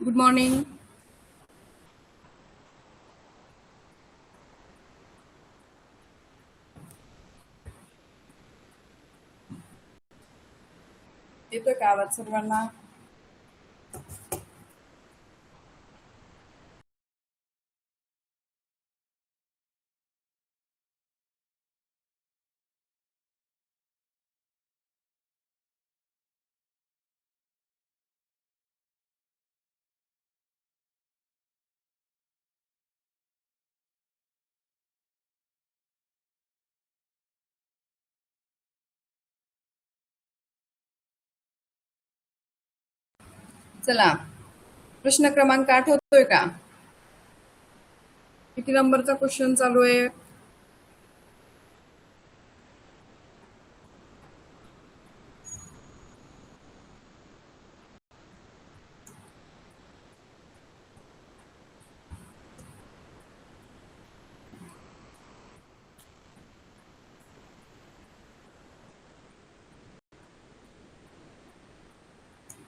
Good morning. येतोय का आवाज सर्वांना? चला, प्रश्न क्रमांक 8 होतोय का? किती नंबरचा क्वेश्चन चालू आहे?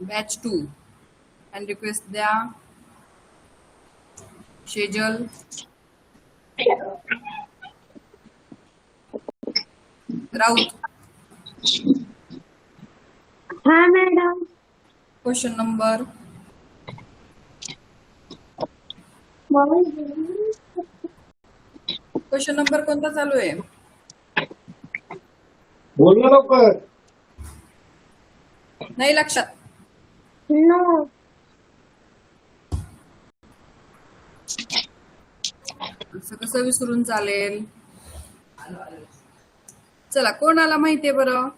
बॅच 2 आणि रिक्वेस्ट द्या. शेजल, राऊत. हाँ मैडम. क्वेश्चन नंबर कोणता चालू आहे? बोलना लवकर. नाही लक्षात? नो. असं कसं विसरून चालेल? चला, कोणाला माहितीये बरं?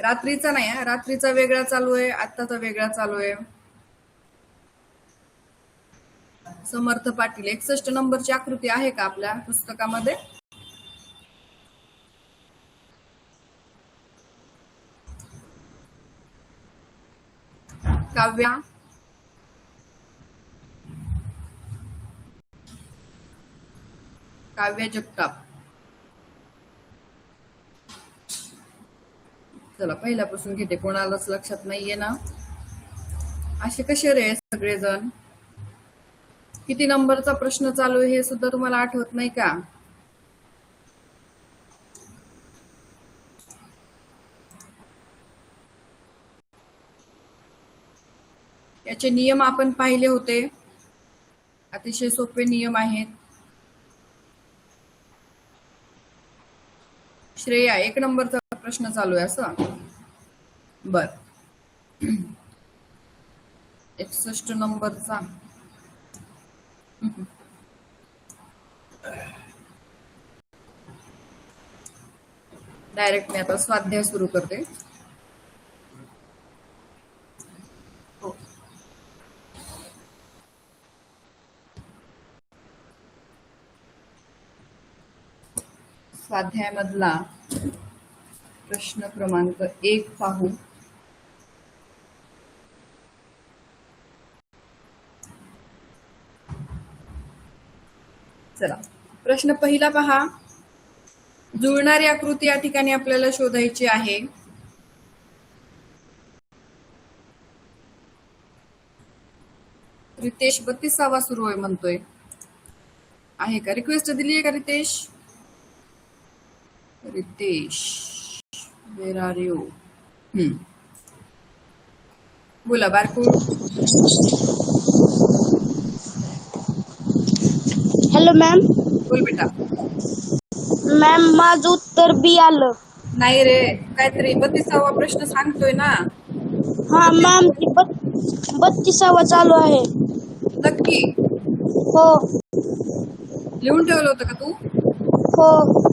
रात्रीचा नाही हा, रात्रीचा वेगळा चालू आहे, आत्ताचा वेगळा चालू आहे. समर्थ पाटील, 61 नंबरची आकृती आहे का आपल्या पुस्तकामध्ये? काव्या, काव्या जगताप. चला, पहिल्यापासून घेते, कोणालाच लक्षात नाहीये ना? असे कसे रे सगळेजण? किती नंबरचा प्रश्न चालू आहे हे सुद्धा तुम्हाला आठवत नाही का? याचे नियम आपण पाहिले होते. अतिशय सोपे नियम आहेत. श्रेया, 1 नंबरचा प्रश्न चालू आहे असं? बर. 61 नंबरचा. डायरेक्ट मी आता स्वाध्याय सुरू करते. स्वाध्यायामधला प्रश्न क्रमांक 1 पाहू. चला, प्रश्न पहिला पहा. जुळणारी आकृती या ठिकाणी आपल्याला शोधायची आहे. रितेश 32वा सुरू आहे म्हणतोय. आहे का? रिक्वेस्ट दिली आहे का रितेश? रितेश, वेर आर यू? बोला बारकू. Hello ma'am. बोल बेटा. मॅम, माझं उत्तर बी आलं. नाही रे, काहीतरी 32वा प्रश्न सांगतोय ना. हा मॅम, 32वा चालू आहे. नक्की? हो लिहून ठेवलं होतं का तू? हो.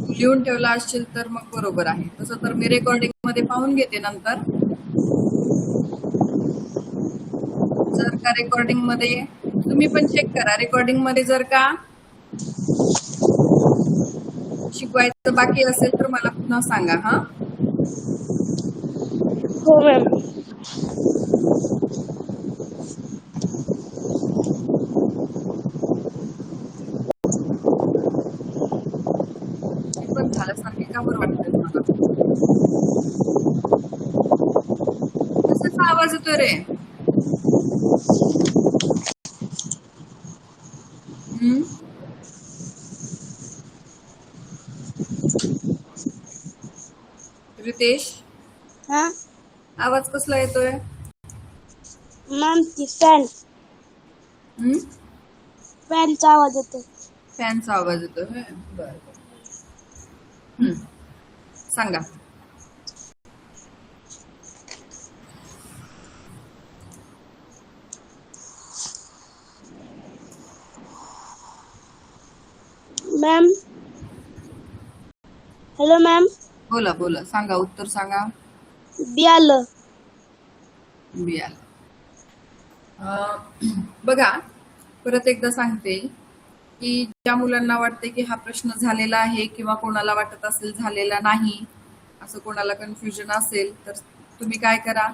तू लिहून ठेवला असशील तर मग बरोबर आहे. तसं तर मी रेकॉर्डिंग मध्ये पाहून घेते नंतर. जर का रेकॉर्डिंग मध्ये तुम्ही पण चेक करा, रेकॉर्डिंग मध्ये जर का शिकवायचं बाकी असेल तर मला पुन्हा सांगा. हा, हो मॅम. बंद झाल्यासारखे का बरं वाटतंय तुम्हाला? कशाचा आवाज येतोय रे? हम्म? रितेश, हा आवाज कसला येतोय? मॅम ती हम्म? फॅनचा आवाज येतो. फॅनचा आवाज येतोय होय? बरं. हम्म. सांगा. मॅम हॅलो मॅम बोला बोला, सांगा, उत्तर सांगा. बियालं. बियालं. बघा, परत एकदा सांगते की ज्या मुलांना वाटते की हा प्रश्न झालेला आहे किंवा कोणाला वाटत असेल झालेला नाही, असं कोणाला कन्फ्युजन असेल, तर तुम्ही काय करा,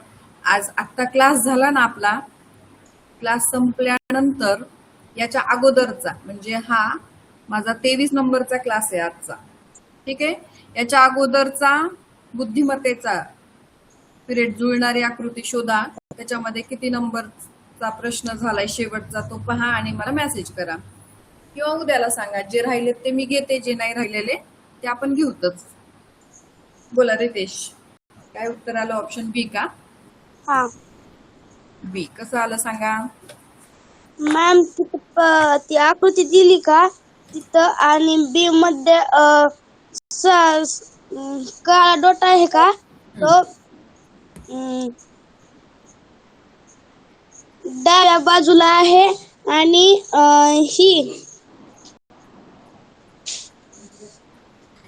आज आत्ता क्लास झाला ना आपला, क्लास संपल्यानंतर याच्या अगोदरचा म्हणजे हा माझा 23 नंबरचा क्लास आहे आजचा, ठीक आहे. याच्या अगोदरचा बुद्धिमत्तेचा पिरियड जुळणारी आकृती शोधा, त्याच्यामध्ये किती नंबरचा प्रश्न झालाय शेवटचा तो पहा आणि मला मेसेज करा, किंवा उद्याला सांगा. जे राहिलेत ते मी घेते, जे नाही राहिलेले ते आपण घेऊतच. बोला रितेश, काय उत्तर आलं? ऑप्शन बी का? हा बी कसं आलं सांगा. मॅम तिथं ती आकृती दिली का तिथं, आणि बी मध्ये काळा डोट आहे का तो डाव्या बाजूला आहे, आणि ही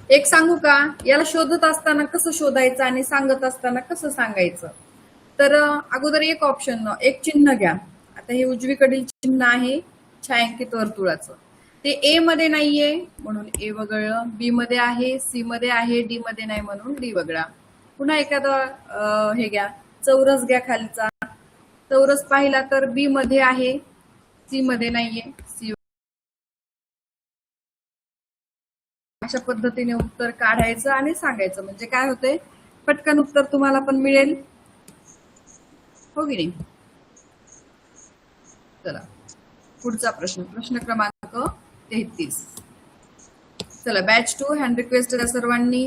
एक सांगू का, याला शोधत असताना कसं शोधायचं आणि सांगत असताना कसं सांगायचं, तर अगोदर एक ऑप्शन, एक चिन्ह घ्या. आता हे उजवीकडील चिन्ह आहे छायांकित वर्तुळाचं, ते ए मध्ये नाहीये म्हणून ए वगळलं, बी मध्ये आहे, सी मध्ये आहे, डी मध्ये नाही म्हणून डी वगळा. पुन्हा एखादं हे घ्या, चौरस घ्या खालचा, चौरस पाहिला तर बी मध्ये आहे, सी मध्ये नाहीये, सी. अशा पद्धतीने उत्तर काढायचं आणि सांगायचं, म्हणजे काय होतंय, पटकन उत्तर तुम्हाला पण मिळेल, हो की नाही. चला पुढचा प्रश्न, प्रश्न क्रमांक 33. चला बॅच 2 हँड रिक्वेस्ट द्या सर्वांनी.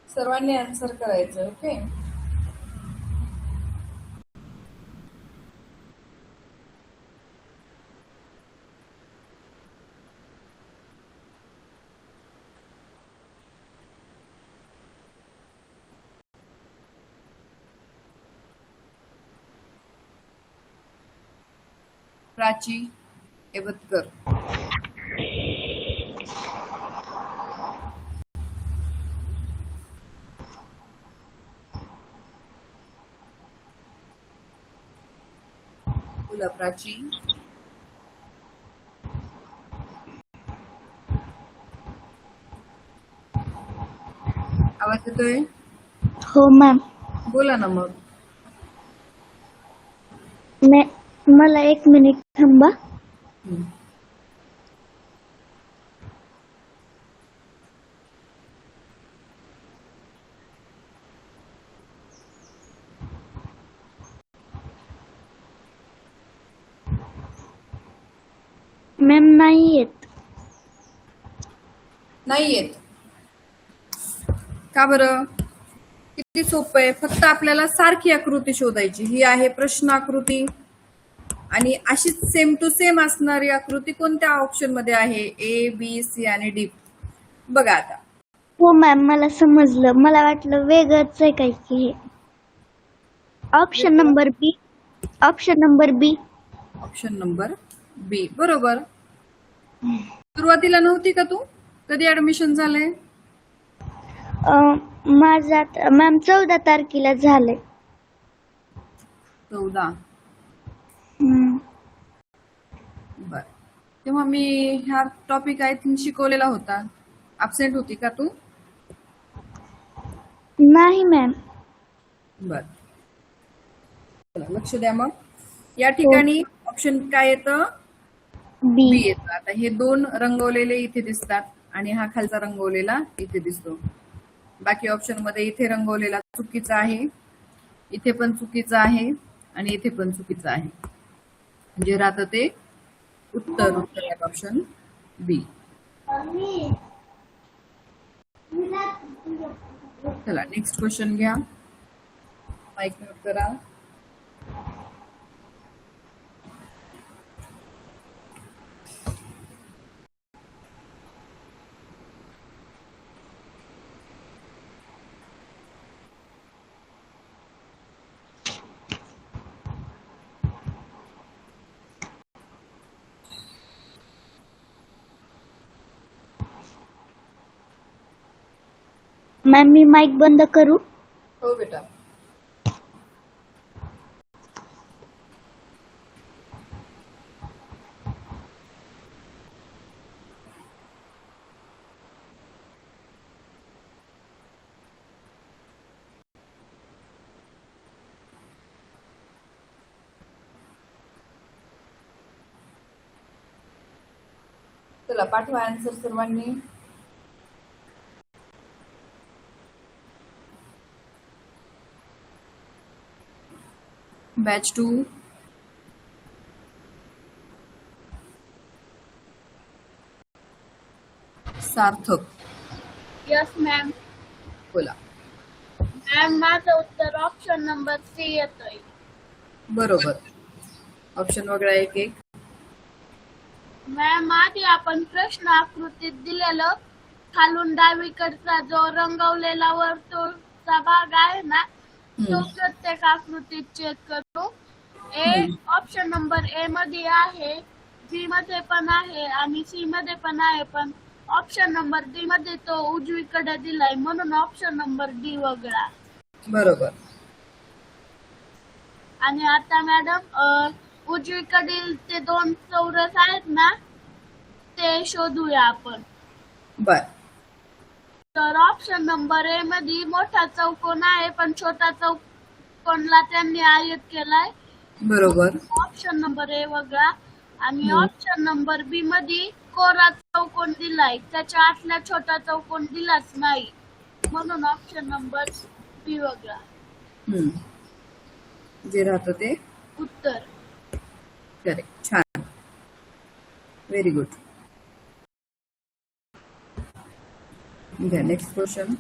सर्वांनी आन्सर करायचं, ओके. प्राची एवतकर, बोला प्राची. आवाज येतोय? हो मॅम. बोला ना मग. मला 1 मिनिट थांबा. मॅम नाही येत. नाही येत. का बरं? किती सोपं आहे. फक्त आपल्याला सारखी आकृती शोधायची. ही आहे प्रश्न आकृती आणि अशीच सेम टू सेम असणारी आकृती कोणत्या ऑप्शन मध्ये आहे? ए, बी, सी आणि डी. बघा आता. हो मॅम, मला समजलं. मला वाटलं वेगळंच आहे काही की हे. ऑप्शन नंबर बी. ऑप्शन नंबर बी. ऑप्शन नंबर बी बरोबर. सुरुवातीला नव्हती का तू? कधी ऍडमिशन झालंय? माझा मॅम 14 तारखेला झालंय. 14. बर. तेव्हा मी ह्या टॉपिक आय थिंक शिकवलेला होता. ऍबसेंट होती का तू? नाही मॅम. बर. चला, लक्ष द्या मग. या ठिकाणी ऑप्शन काय येतं? बी बी. येतं. आता हे 2 रंगवलेले इथे दिसतात आणि हा खालचा रंगवलेला इथे दिसतो. बाकी ऑप्शन मध्ये इथे रंगवलेला चुकीचा आहे, इथे पण चुकीचा आहे आणि इथे पण चुकीचा आहे. म्हणजे राहतं ते उत्तर आहे ऑप्शन बी. चला नेक्स्ट क्वेश्चन घ्या. माईक म्यूट करा. मॅम मी माईक बंद करू? हो बेटा. चला पाठवा आन्सर सर्वांनी. बॅच 2. सार्थक यस मॅम. बोला. मॅम माझं उत्तर ऑप्शन नंबर सी येतोय. बरोबर. ऑप्शन वगळा एक एक. मॅम आधी आपण प्रश्न आकृतीत दिलेलं खालून डावीकडचा जो रंगवलेला वर्तुळचा भाग आहे ना तो प्रत्येक आकृतीत चेक करू. ए ऑप्शन नंबर ए मध्ये आहे, बी मध्ये पण आहे आणि सी मध्ये पण आहे, पण ऑप्शन नंबर डी मध्ये तो उजवीकडे दिलाय म्हणून ऑप्शन नंबर डी वगळा. बरोबर. आणि आता मॅडम उजवीकडील ते 2 चौरस आहेत ना ते शोधूया आपण. बर. तर ऑप्शन नंबर ए मध्ये मोठा चौकोन आहे पण छोटा चौकोनला त्यांनी आयत केलाय. बरोबर. ऑप्शन नंबर ए वगळा. आणि ऑप्शन नंबर बी मध्ये कोरा चौकोन दिलाय, त्याच्या आतला छोटा चौकोन दिलाच नाही म्हणून ऑप्शन नंबर बी वगळा. जे राहतं ते उत्तर. करेक्ट. छान. Very good. Next question.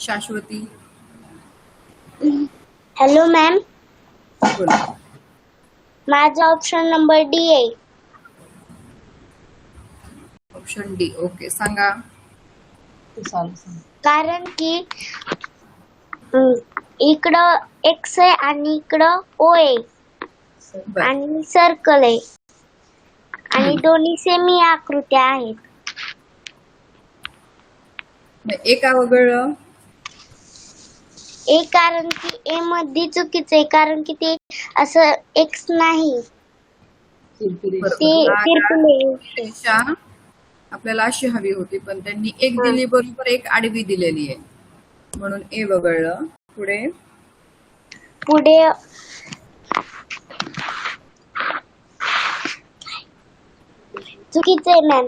शाश्वती. हॅलो मॅम, बोला. माझा ऑप्शन नंबर डी आहे. Option D. ओके, सांगा. कारण की इकडं एक्स आहे आणि इकडं ओ आहे बर. आणि सर्कल आहे आणि दोन्ही सेमी आकृत्या आहेत. ए का वगळलं? ए कारण की ए मध्ये चुकीचं आहे, कारण की ते असं एक्स नाही, बरोबर. ते हा तिरकुल आहे. रेषा आपल्याला अशी हवी होती, पण त्यांनी एक दिली बरोबर, एक आडवी दिलेली आहे, म्हणून ए वगळलं. पुढे पुढे चुकीचं आहे मॅम,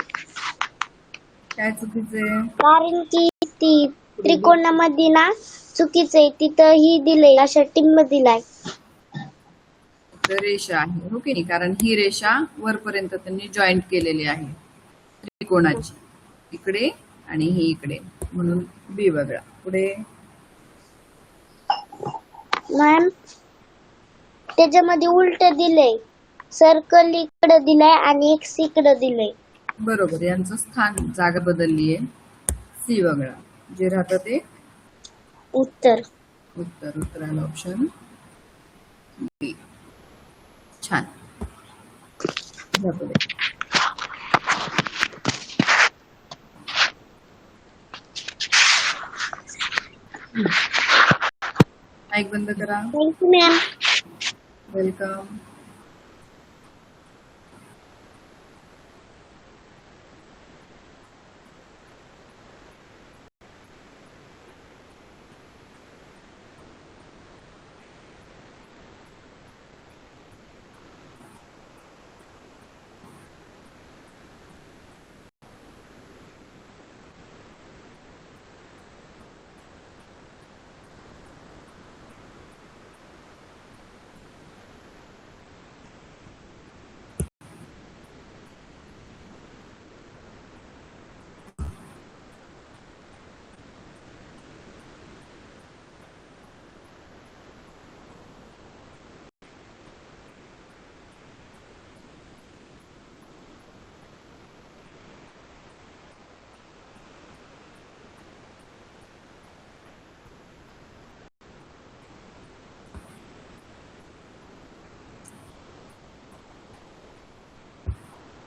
काय चुकीचे? कारण की ती त्रिकोणामध्ये ना चुकीचं आहे, तिथं ही दिलंय अशा टिंब दिलाय. तर रेषा आहे हो की नाही, कारण ही रेषा वरपर्यंत त्यांनी जॉईंट केलेली आहे त्रिकोणाची, इकडे आणि ही इकडे, म्हणून बी वगळा. पुढे मॅम त्याच्यामध्ये उलट दिलंय, सर्कल इकडे दिलाय आणि एक्स इकडे दिलंय. बरोबर, यांचं स्थान जागा बदलली आहे. सी वगळा. जे राहतं ते उत्तर. उत्तर आलं ऑप्शन बी. छान. घ्या पुढे. माईक बंद करा. Thank you ma'am. वेलकम.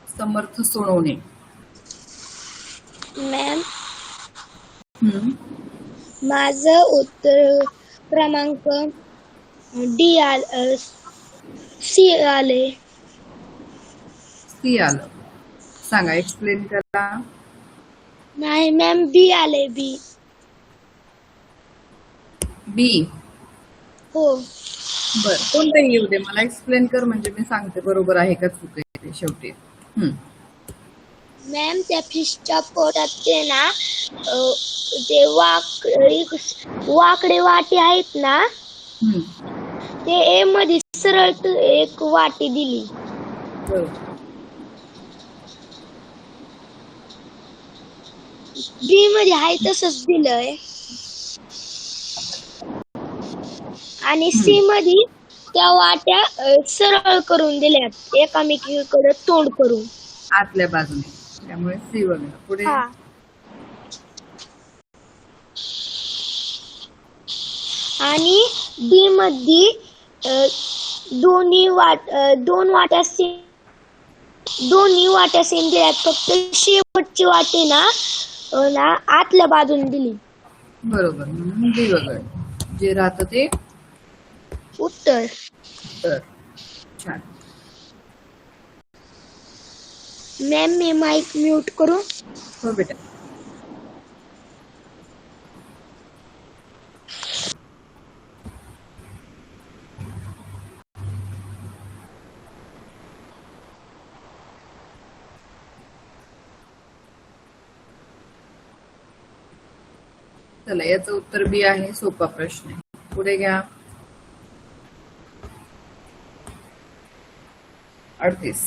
समर्थ सोनवणे. मॅम हम्म. माझं उत्तर क्रमांक डी सी आले. सी आलं. सांगा, एक्सप्लेन करा. नाही मॅम, बी आले, बी. बी. हो. बर, कोणतंही येऊ दे, मला एक्सप्लेन कर, म्हणजे मी सांगते बरोबर आहे का चूक आहे ते शेवटी. मॅम त्या फिशच्या पोटात ते ना ते वाकडे वाटे आहेत ना, ते ए मध्ये सरळ एक वाटी दिली. बरोबर. बी मध्ये आहे तसंच दिलंय, आणि सी मध्ये त्या वाट्या सरळ करून दिल्यात एकामेकीकडे तोंड करून आतल्या बाजूने, त्यामुळे सी वगैरे. पुढे हा. आणि डी मध्ये दोन वाट्या सेम दिल्यात, फक्त शेवटची वाटी ना आतल्या बाजून दिली. बरोबर, म्हणून बी वगैरे. जे राहतं ते उत्तर. छान. मॅम मी माईक म्यूट करू? हो बेटा. चला, याचं उत्तर बी आहे. सोपा प्रश्न आहे. पुढे घ्या. 38.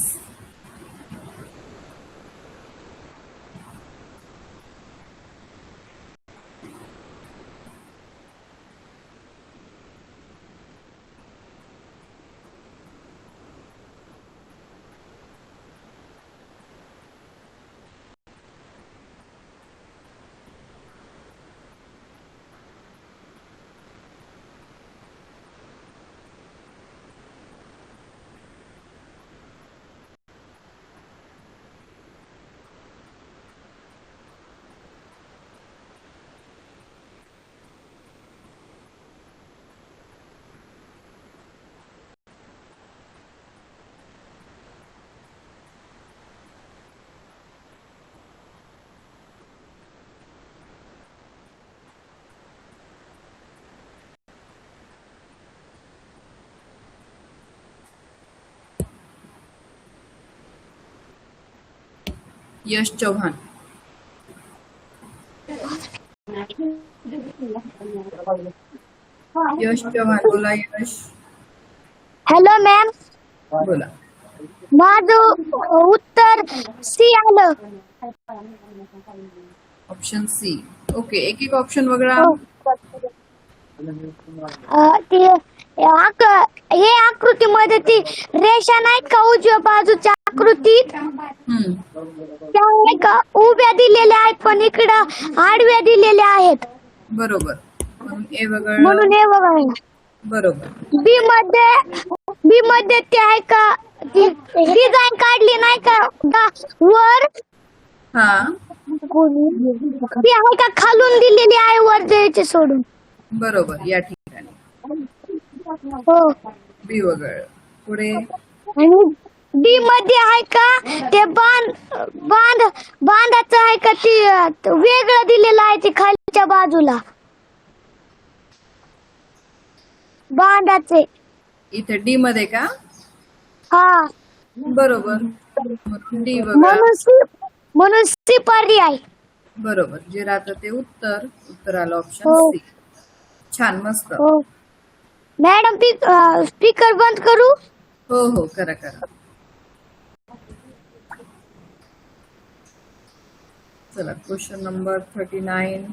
यश चव्हाण. यश चव्हाण बोला. यश हॅलो मॅम, बोला. माझं उत्तर सी आलं. Option C. ओके, एक एक ऑप्शन वगळा. हो. हे आकृतीमध्ये ती रेषा नाही का उजव्या बाजूच्या आकृतीत, हम्म. त्या नाही का उभ्या दिलेल्या आहेत पण इकडं आडव्या दिलेल्या आहेत, बरोबर. म्हणून ए वगळलं. म्हणून हे बघा. बरोबर. बी मध्ये ते आहे का डिझाईन काढली नाही का वर, हा, ती आहे का खालून दिलेली आहे वर द्यायचे सोडून. बरोबर. या ठिकाणी हो. बी वगळलं. पुढे आणि डी मध्ये आहे का ते बांधाचं आहे का ती वेगळं दिलेलं आहे ते खालच्या बाजूला बांधाचे. इथे डी मध्ये का? हा, बरोबर. डी वगळा. म्हणून सी पर्याय. बरोबर. जे राहतं ते उत्तर आलं ऑप्शन हो. सी. छान, मस्त. हो मॅडम, स्पीकर बंद करू? हो हो, करा करा. चला, क्वेश्चन नंबर 39.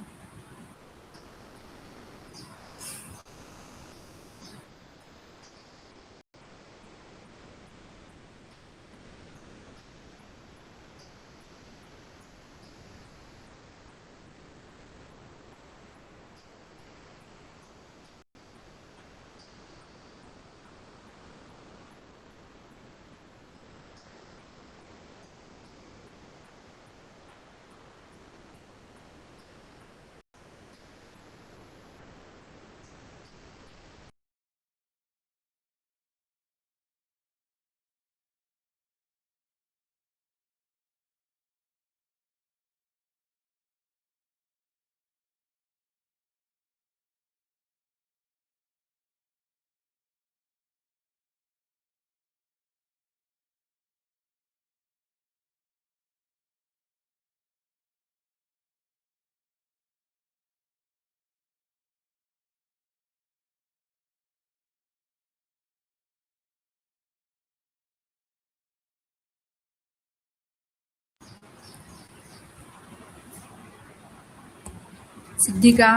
सिद्धिका.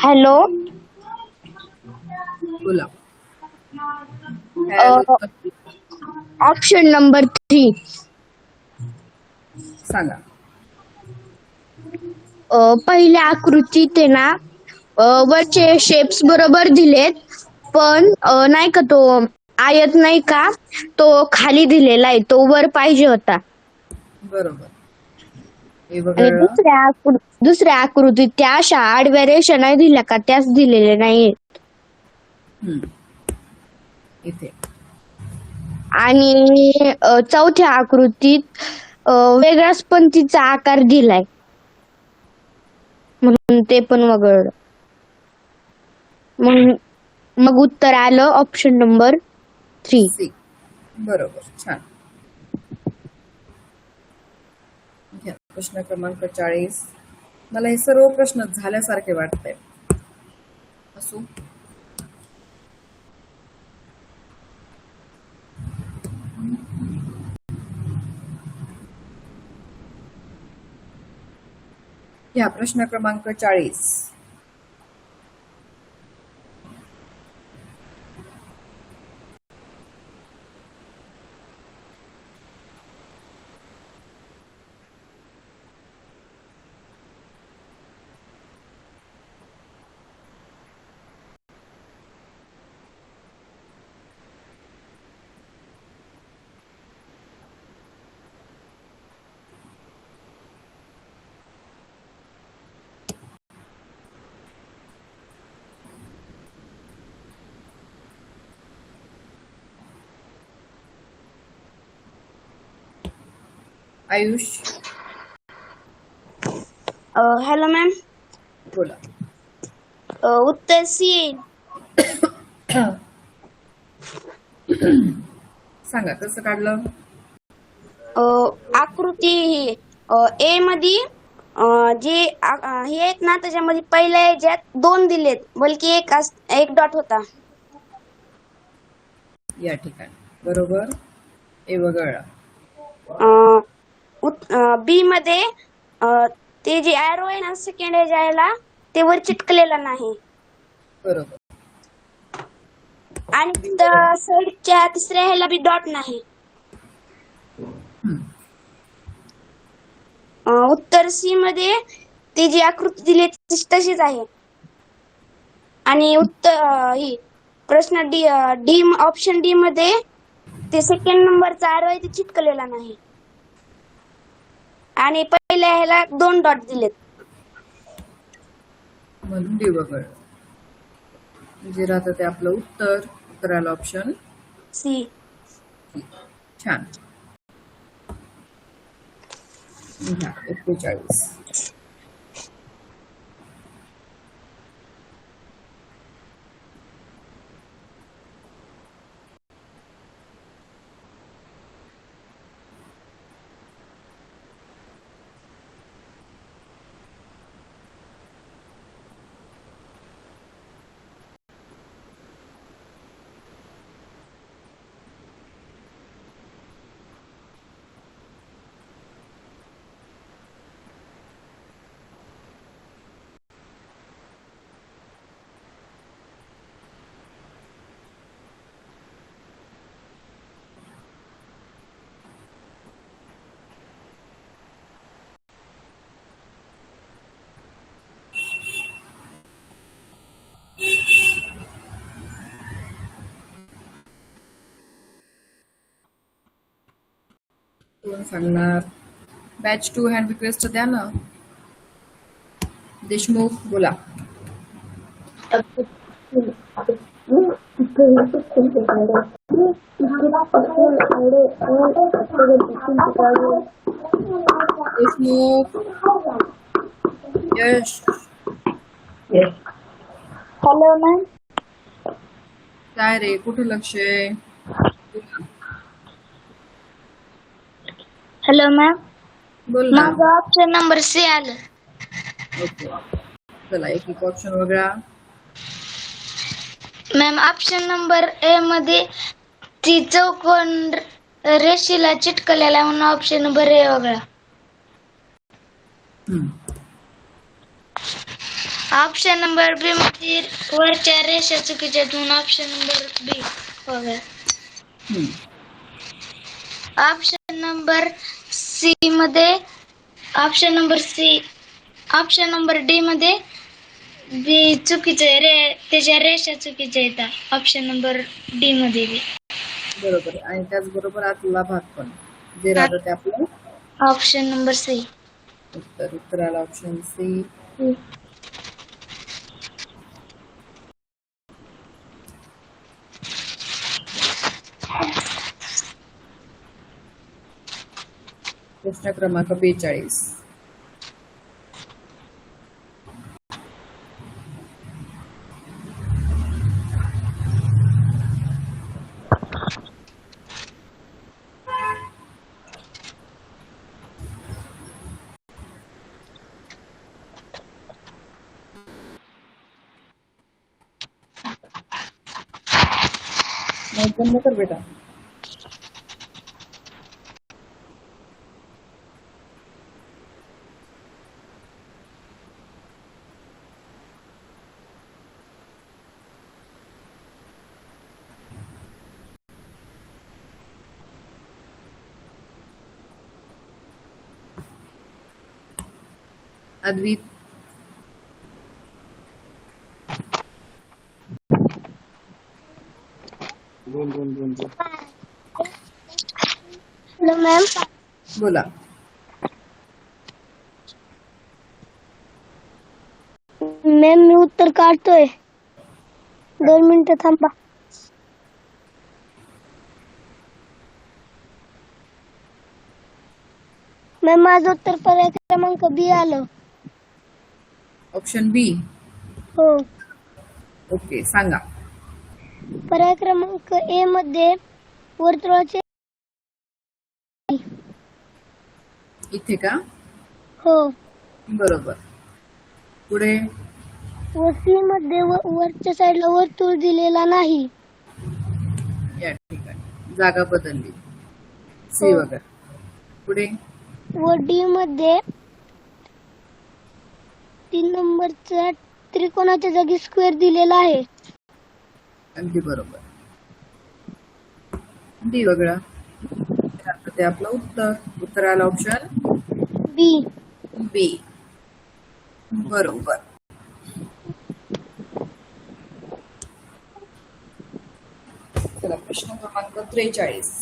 हॅलो. बोला. Option number 3. सांगा. पहिल्या आकृतीत आहे ना, वरचे शेप्स बरोबर दिलेत, पण नाही का तो आयत नाही का तो खाली दिलेला आहे, तो वर पाहिजे होता. बरोबर. ए आणि वगळलं. दुसऱ्या आकृतीत त्या अशा आडव्या रेषा नाही दिल्या का, त्याच दिलेल्या नाहीये. इथे. आणि चौथ्या आकृतीत वेगळाच पंथीचा आकार दिलाय, म्हणून ते पण वगळलं. मग उत्तर आलं ऑप्शन नंबर 3. सी. बरोबर. छान. घ्या प्रश्न क्रमांक 40. मला हे सर्व प्रश्न झाल्यासारखे वाटतंय. असो. घ्या प्रश्न क्रमांक 40. आयुष. हॅलो मॅम, बोला. उत्तर सी. सांगा कसं काढलं. आकृती ही ए मध्ये जे हे आहेत ना त्याच्यामध्ये पहिल्या याच्यात 2 दिलेत बल्कि एक डॉट होता. या ठिकाणी बरोबर ए वगळला. बी मध्ये ते जे ॲरो आहे ना सेकंड याला ते वर चिटकलेला नाही. बरोबर. आणि साईडच्या तिसऱ्या ह्याला बी डॉट नाही. उत्तर सी मध्ये ती जी आकृती दिली तशीच आहे. आणि ही प्रश्न डी ऑप्शन डी मध्ये ते सेकंड नंबरचा ॲरो आहे ते चिटकलेला नाही. आणि पहिल्या ह्याला 2 डॉट दिलेत म्हणून डी वगळलं. म्हणजे राहतं ते आपलं उत्तराला ऑप्शन सी. छान. 41. कोण सांगणार. बॅच 2 हँड रिक्वेस्ट द्या ना. देशमुख बोला. देशमुख. यश. Hello ma'am. काय रे कुठे लक्ष आहे. Hello ma'am. बोल ना. माझा ऑप्शन नंबर सी आलं. ओके चला एक ऑप्शन वगळा. मॅम ऑप्शन नंबर ए मध्ये ती चौकोन रेषेला चिटकलेला म्हणून ऑप्शन नंबर ए वगळा. ऑप्शन नंबर बी मध्ये वरच्या रेषा चुकीच्या म्हणून ऑप्शन नंबर बी वगळा. ऑप्शन नंबर सी मध्ये ऑप्शन नंबर डी मध्ये बी चुकीचे त्याच्या रेषा चुकीच्या येतात ऑप्शन नंबर डी मध्ये बी. बरोबर. आणि त्याचबरोबर आतला भाग पण जे राहतं ते आपलं ऑप्शन नंबर सी. उत्तराला ऑप्शन सी. प्रश्न क्रमांक 42. बंद कर बेटा. अद्वित. Hello ma'am. बोला. मॅम मी उत्तर काढतोय. 2 मिनिटं थांबा. मॅम माझं उत्तर पर्याय क्रमांक बी आलं. ऑप्शन बी. हो. ओके सांगा. पर्याय क्रमांक ए मध्ये वर्तुळाचे इथे का? हो. बरोबर. पुढे सी मध्ये वरच्या साईडला वर्तुळ दिलेला नाही. या ठिकाणी जागा बदलली. सी हो. वगैरे. पुढे व डी मध्ये 3 नंबरचा त्रिकोणाच्या जागी स्क्वेअर दिलेला आहे. अगदी बरोबर. डी वगळा. आता ते आपलं उत्तर आलं ऑप्शन बी. बी. बरोबर. चला प्रश्न क्रमांक 43.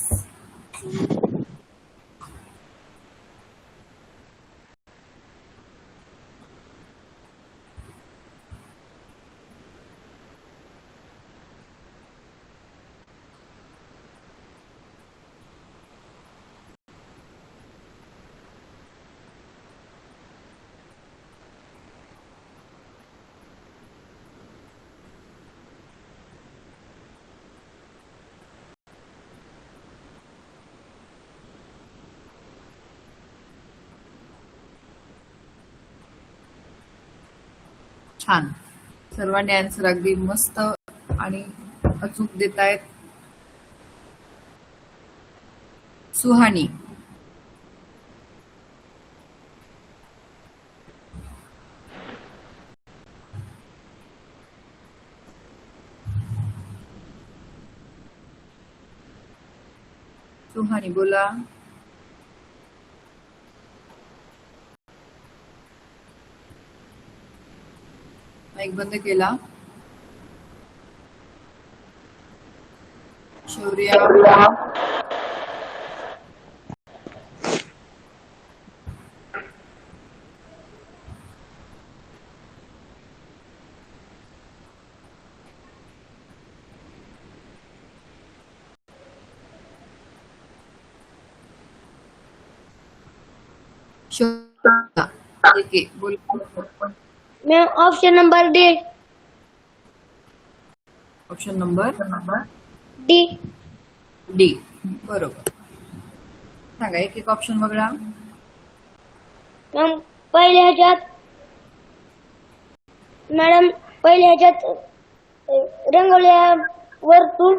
छान. सर्वांनी आन्सर अगदी मस्त आणि अचूक देतायत. सुहानी. सुहानी बोला. माईक बंद केला. शौर्या. शौर्या. ठीक आहे बोल. Ma'am option number D. Option number D. D. बरोबर. सांगा एक एक ऑप्शन वगळा. मॅम पहिल्या ह्याच्यात मॅडम पहिल्या ह्याच्यात रंगवल्या वर्तुळ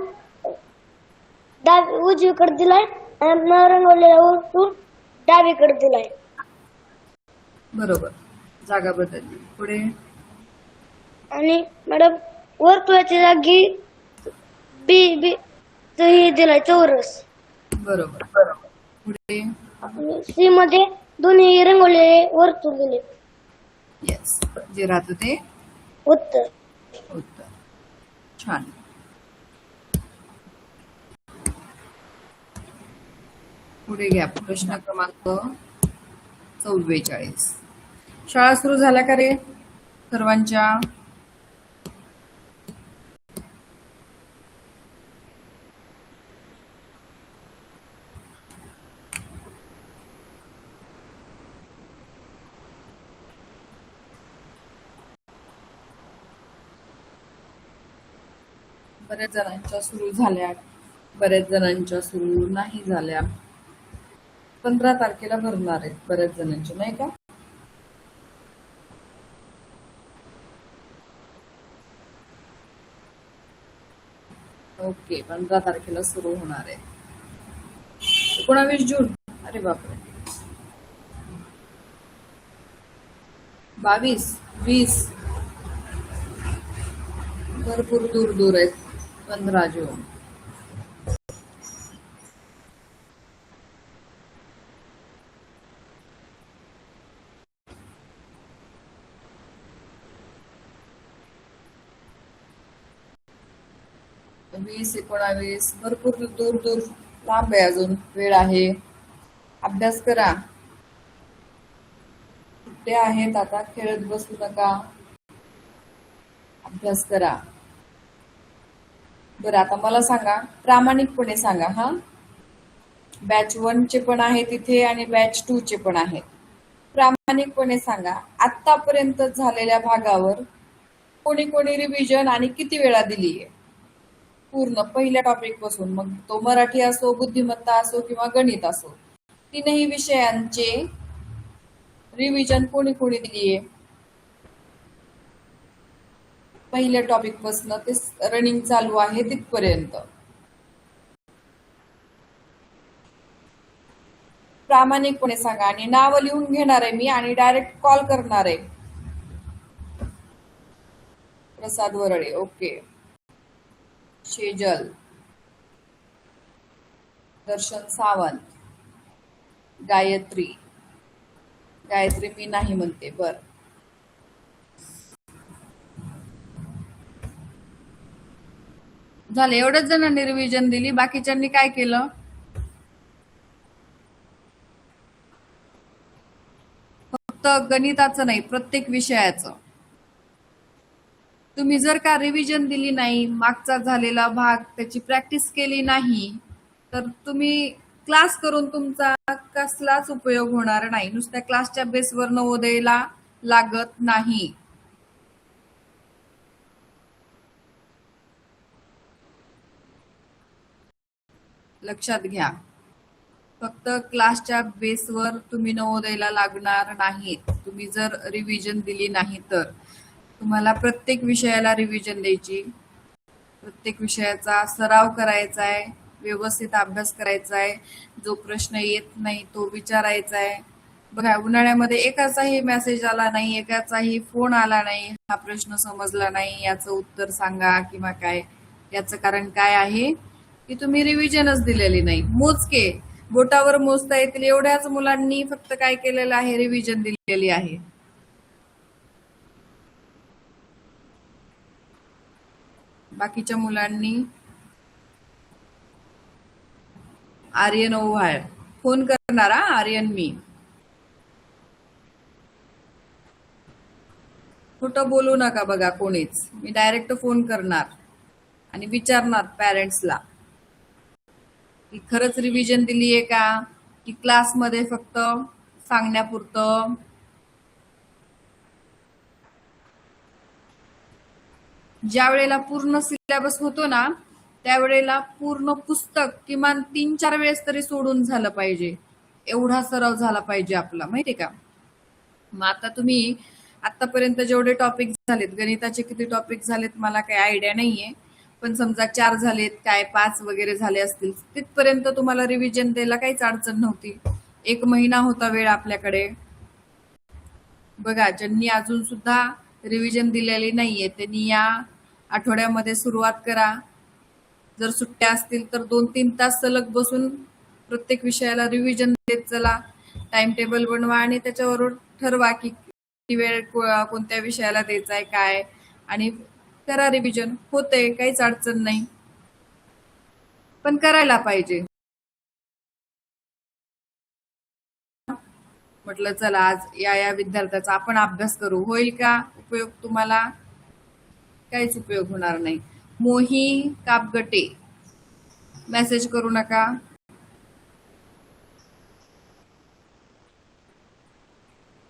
उजवीकडे दिलाय आणि न रंगवलेला वर्तुळ डावीकडे दिलाय. बरोबर. जागा बदलली. पुढे आणि मॅडम वर्तुळाच्या जागी बी बी हे दिलाय चौरस. बरोबर. पुढे सी मध्ये दोन्ही रंगवलेले वर्तुळ दिले. येस. जे राहतं ते उत्तर. उत्तर. छान. पुढे घ्या प्रश्न क्रमांक 44. शाळा सुरू झाल्या का रे सर्वांच्या? बऱ्याच जणांच्या सुरू झाल्या, बऱ्याच जणांच्या सुरू नाही झाल्या. 15 तारखेला भरणार आहेत बऱ्याच जणांच्या, नाही का? ओके. 15 तारखेला सुरू होणार आहे. 19 जून. अरे बापरे. 22, 20 भरपूर दूर दूर आहेत. 15 जून. वीस 19 भरपूर दूर दूर लांब आहे. अजून वेळ आहे. अभ्यास करा. सुट्ट्या आहेत आता. खेळत बसू नका. अभ्यास करा. बरं आता मला सांगा, प्रामाणिकपणे सांगा हा. बॅच 1 चे पण आहे तिथे आणि बॅच 2 चे पण आहेत. प्रामाणिकपणे सांगा, आतापर्यंत झालेल्या भागावर कोणी कोणी रिव्हिजन आणि किती वेळा दिली आहे? पूर्ण पहिल्या टॉपिक पासून, मग तो मराठी असो, बुद्धिमत्ता असो किंवा गणित असो, तीनही विषयांचे रिव्हिजन कोणी कोणी दिलीये पहिल्या टॉपिक पासून ते रनिंग चालू आहे तिथपर्यंत. प्रामाणिकपणे सांगा आणि नाव लिहून घेणार आहे मी आणि डायरेक्ट कॉल करणार आहे. प्रसाद वरळे, ओके. शेजल, दर्शन सावंत, गायत्री. गायत्री मी नाही म्हणते. बर, झालं. एवढ्याच जणांनी रिव्हिजन दिली. बाकीच्यांनी काय केलं? फक्त गणिताचं नाही, प्रत्येक विषयाचं. तुम्ही जर का रिव्हिजन दिली नाही, मागचा झालेला भाग त्याची प्रॅक्टिस केली नाही, तर तुम्ही क्लास करून तुमचा कसलाच उपयोग होणार नाही. नुसत्या क्लासच्या बेसवर नवोदयला लागत नाही. लक्षात घ्या, फक्त क्लासच्या बेसवर तुम्ही नवोदयला लागणार नाहीत. तुम्ही जर रिव्हिजन दिली नाही तर तुम्हाला प्रत्येक विषयाला रिव्हिजन द्यायची, प्रत्येक विषयाचा सराव करायचा आहे, व्यवस्थित अभ्यास करायचा आहे. जो प्रश्न येत नाही तो विचारायचा आहे. बघा, उन्हाळ्यामध्ये एकाचाही मेसेज आला नाही, एकाचाही फोन आला नाही, हा प्रश्न समजला नाही, याचं उत्तर सांगा किंवा काय. याचं कारण काय आहे की तुम्ही रिव्हिजनच दिलेली नाही. मोजके बोटावर मोजता येतील एवढ्याच मुलांनी फक्त काय केलेलं आहे, रिव्हिजन दिलेली आहे. बाकीच्या मुलांनी आर्यन ओव्हाळ फोन करणारा. आर्यन, मी खोटं बोलू नका बघा कोणीच. मी डायरेक्ट फोन करणार आणि विचारणार पॅरेंट्सला की खरंच रिव्हिजन दिलीये का, की क्लासमध्ये फक्त सांगण्यापुरतं. ज्या वेळेला पूर्ण सिलेबस होतो ना, त्यावेळेला पूर्ण पुस्तक किमान 3-4 वेळेस तरी सोडून झालं पाहिजे. एवढा सराव झाला पाहिजे आपला, माहितीये का. मग आता तुम्ही आतापर्यंत जेवढे टॉपिक झालेत, गणिताचे किती टॉपिक झालेत मला काही आयडिया नाहीये, पण समजा 4 झालेत, काय 5 वगैरे झाले असतील, तिथपर्यंत तुम्हाला रिव्हिजन द्यायला काहीच अडचण नव्हती. 1 महिना होता वेळ आपल्याकडे. बघा, ज्यांनी अजून सुद्धा रिव्हिजन दिलेली नाहीये त्यांनी या आठवड्यामध्ये सुरुवात करा. जर सुट्ट्या असतील तर 2-3 तास सलग बसून प्रत्येक विषयाला रिव्हिजन देत चला. टाइम टेबल बनवा आणि त्याच्यावर ठरवा की किती वेळ कोणत्या विषयाला द्यायचा आहे काय, आणि करा रिव्हिजन. होते, काहीच अडचण नाही, पण करायला पाहिजे. म्हटलं चला आज या विद्यार्थ्याचा आपण अभ्यास करू. होईल का उपयोग तुम्हाला? काहीच उपयोग होणार नाही. मोही कापगटे, मेसेज करू नका.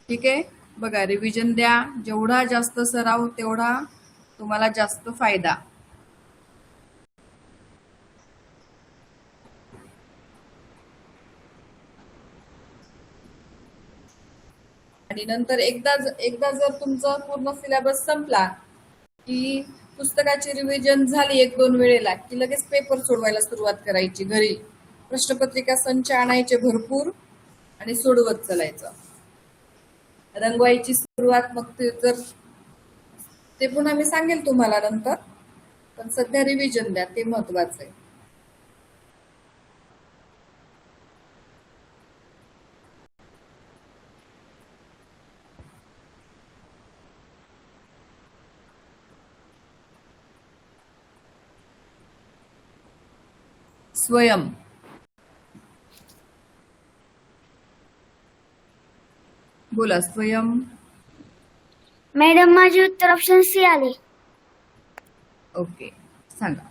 ठीक आहे. बघा, रिव्हिजन द्या. जेवढा जास्त सराव तेवढा तुम्हाला जास्त फायदा. आणि नंतर एकदा जर तुमचा पूर्ण सिलेबस संपला की पुस्तकाची रिव्हिजन झाली 1-2 वेळेला की लगेच पेपर सोडवायला सुरुवात करायची. घरी प्रश्नपत्रिका संच आणायचे भरपूर आणि सोडवत चालायचं. रंगवायची सुरुवात मग ते पुन्हा मी सांगेल तुम्हाला नंतर, पण सध्या रिव्हिजन द्या, ते महत्वाचं आहे. स्वयं, बोला स्वयं. मॅडम, माझी उत्तर ऑप्शन सी आली. ओके, सांगा.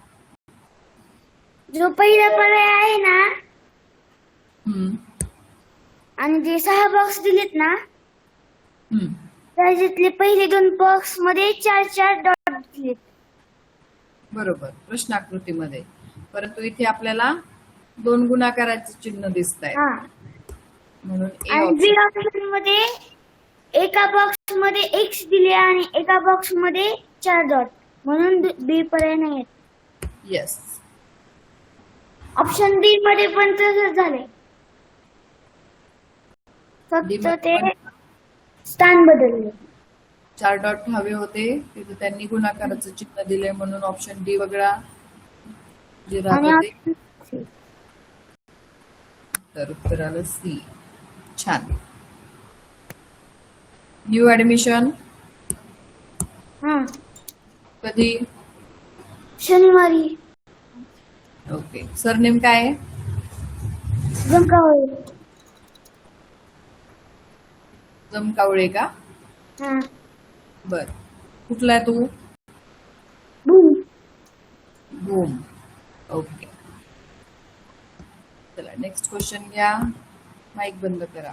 जो पहिला पर्याय आहे ना, हम्म, आणि जे 6 बॉक्स दिलेत ना, त्याच्यातले पहिले 2 बॉक्स मध्ये 4-4 डॉट दिलेत. बरोबर, प्रश्नाकृतीमध्ये. परंतु इथे आपल्याला 2 गुणाकाराचे चिन्ह दिसत आहेत, हा म्हणून ए आणि बी ऑप्शन. ऑप्शन मध्ये एका बॉक्स मध्ये एक्स दिले आणि एका बॉक्स मध्ये 4 डॉट, म्हणून बी पर्याय नाही आहेत. येस. ऑप्शन डी मध्ये पण तसंच झाले, फक्त ते स्थान बदलले. 4 डॉट हवे होते, तिथे त्यांनी गुणाकाराचं चिन्ह दिले, म्हणून ऑप्शन डी वगळा जे राहत आणि होते. option C. तर उत्तर आलं सी. छान. न्यू ऍडमिशन हा कधी? शनिवारी ओके. सरनेम काय आहे? जमकावळे. जमकावळे का? हा बर. कुठला आहे तू? बूम. भूम. ओके. चला नेक्स्ट क्वेश्चन घ्या. माईक बंद करा.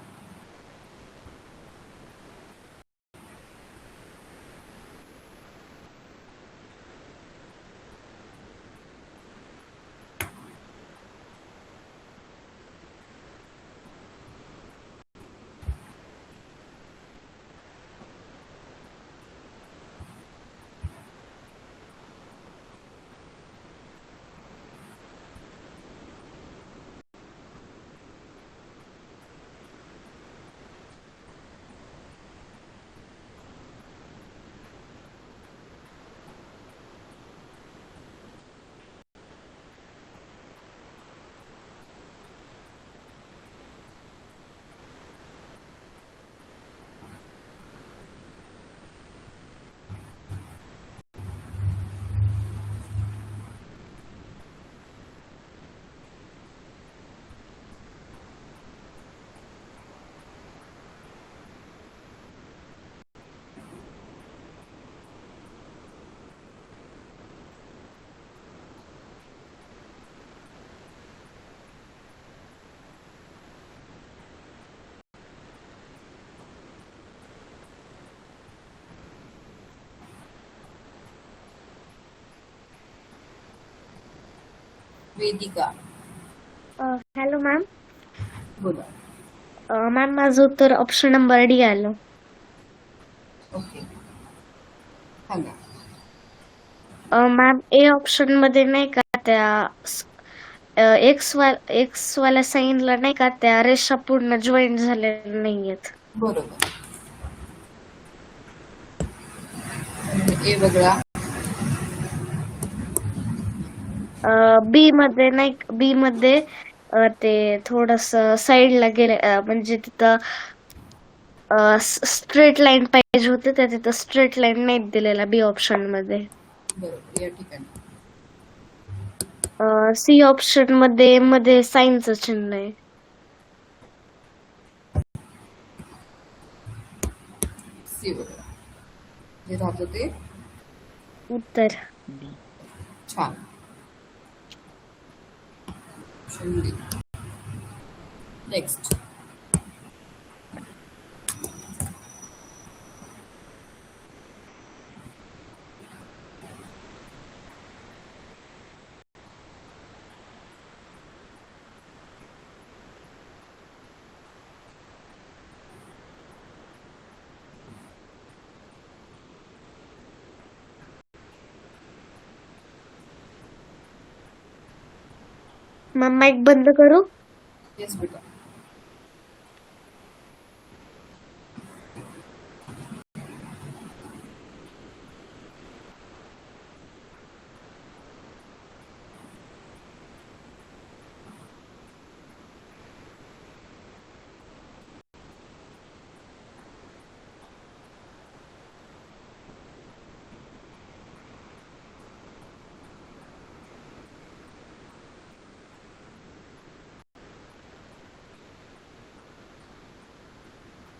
Vedika hello ma'am. बोला. मॅम माझं उत्तर ऑप्शन नंबर डी आलं. ओके. सांगा. मॅम ए ऑप्शन मध्ये नाही का त्या एक्स वाल्या साईनला नाही का त्या रेषा पूर्ण जॉईन झालेल्या नाहीयेत. बरोबर. ए वगळा. बी मध्ये नाही, बी मध्ये ते थोडस साईडला गेले, म्हणजे तिथं स्ट्रेट लाईन पाहिजे होते, त्या तिथं स्ट्रेट लाईन नाही दिलेला बी ऑप्शन मध्ये. बरोबर. या ठिकाणी सी ऑप्शन मध्ये मध्ये साईनचं चिन्ह आहे. सी वगळा जे राहत होते. उत्तर छान. Option D. नेक्स्ट. मग माईक बंद करू? येस बेटा.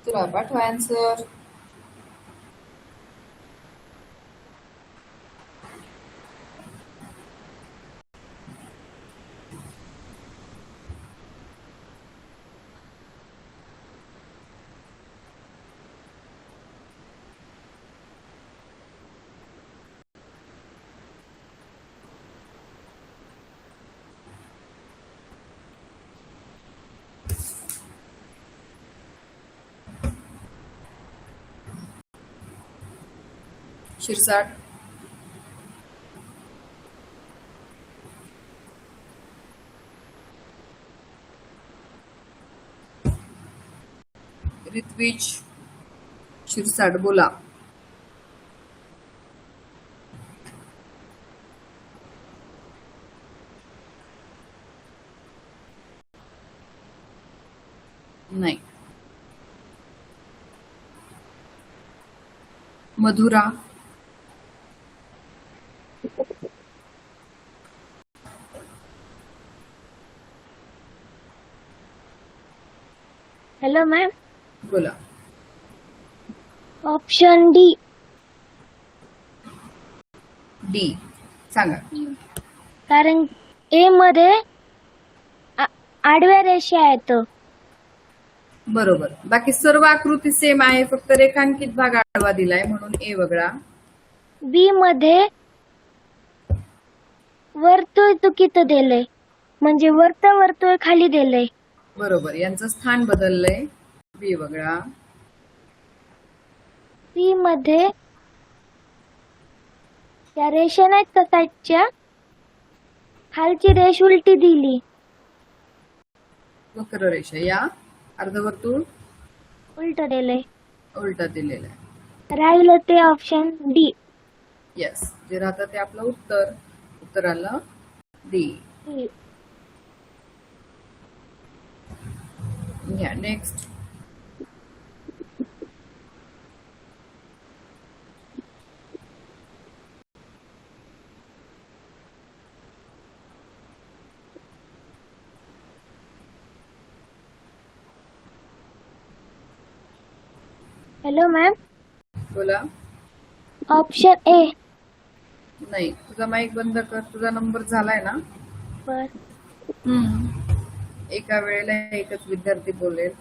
चला पाठवा आन्सर. शिरसाट, ऋत्विज, शिरसाट बोला. नाही. Madhura, hello ma'am. बोला. Option D. डी सांगा. कारण ए मध्ये आडव्या रेषा आहेत. बरोबर. बाकी सर्व आकृती सेम आहे, फक्त रेखांकित भाग आडवा दिलाय म्हणून ए वगळा. बी मध्ये वर्तुळ चुकीचं दिलंय, म्हणजे वर्तुळ खाली दिलंय. बरोबर. यांचं स्थान बदललंय. बी वगळा. सी मध्ये त्या रेषा नाहीत का साईडच्या, खालची रेष उलटी दिली. वक्र रेषा या अर्धवर्तुळ उलट दिलंय. उलटा दिलेला आहे. राहिलं ते ऑप्शन डी. येस, जे राहतं ते आपलं उत्तर. उत्तर आलं डी. या नेक्स्ट. Hello ma'am. बोला. Option A. नाही, तुझा माईक बंद कर. तुझा नंबर झालाय ना. बर. एका वेळेला एकच विद्यार्थी बोलेल.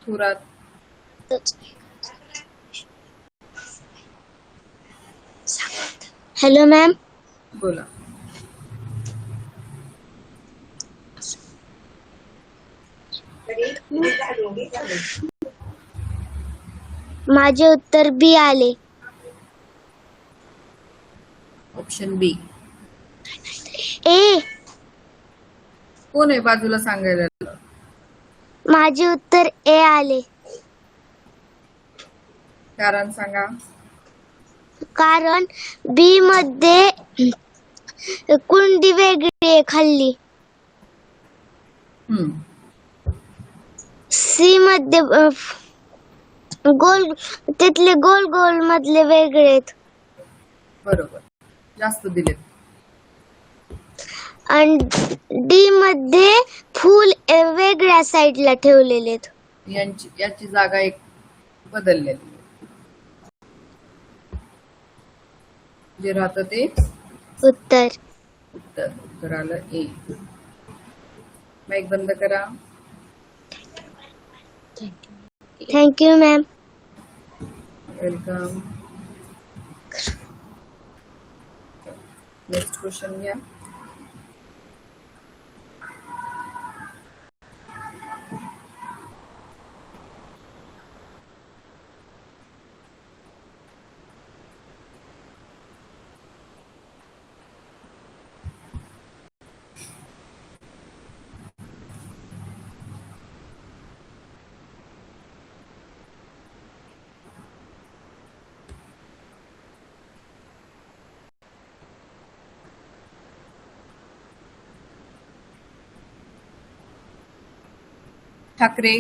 Thorat, hello ma'am. बोला. माझे उत्तर बी आले. ऑप्शन बी. ए. कोण आहे बाजूला सांगायला? माझे उत्तर ए आले. कारण सांगा. कारण बी मध्ये कुंडी वेगळी आहे खाल्ली. सी मध्ये गोल, तिथले गोल गोल मधले वेगळे आहेत. बरोबर, जास्त दिलेत. आणि डी मध्ये फूल वेगळ्या साईडला ठेवलेले आहेत. याची जागा एक बदललेली. जे राहतं ते उत्तर. उत्तर आलं ए. माईक बंद करा. Thank you ma'am. Welcome. Next question घ्या. ठाकरे,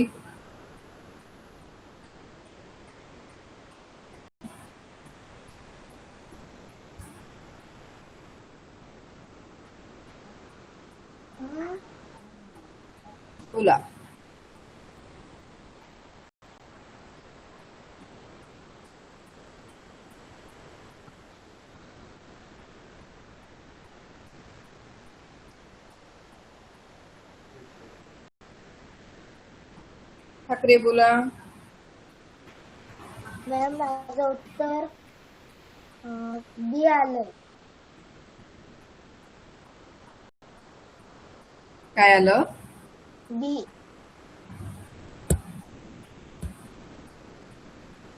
बोला. ठाकरे बोला. मॅम माझं उत्तर बी आलं. काय आलं? बी.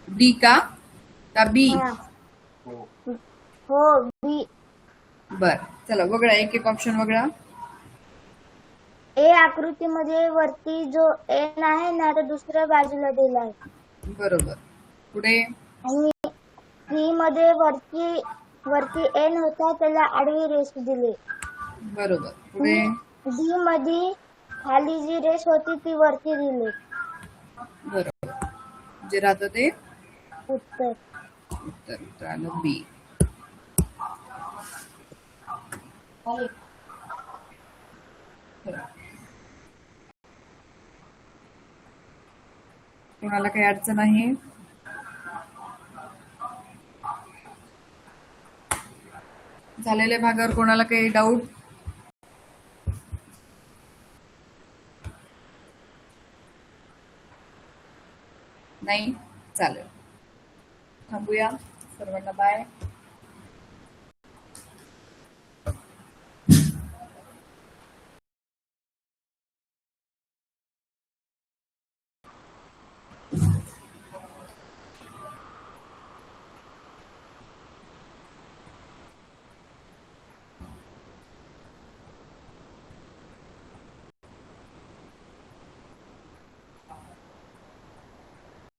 डी का बी? हा. हो बी. बर, चला वगळा, एक एक ऑप्शन वगळा. ए आकृतीमध्ये वरती जो एन आहे ना तो दुसऱ्या बाजूला दिलाय. बरोबर. पुढे. आणि सी मध्ये वरती एन होता त्याला आडवी रेष दिली. बरोबर. पुढे. डी मध्ये खाली जी रेष होती ती वरती दिली. बरोबर. जे राहतं ते उत्तर. उत्तर आलं बी. कोणाला काही अडचण आहे? झालेल्या भागावर कोणाला काही डाऊट? नाही? चालेल, थांबूया. सर्वांना बाय.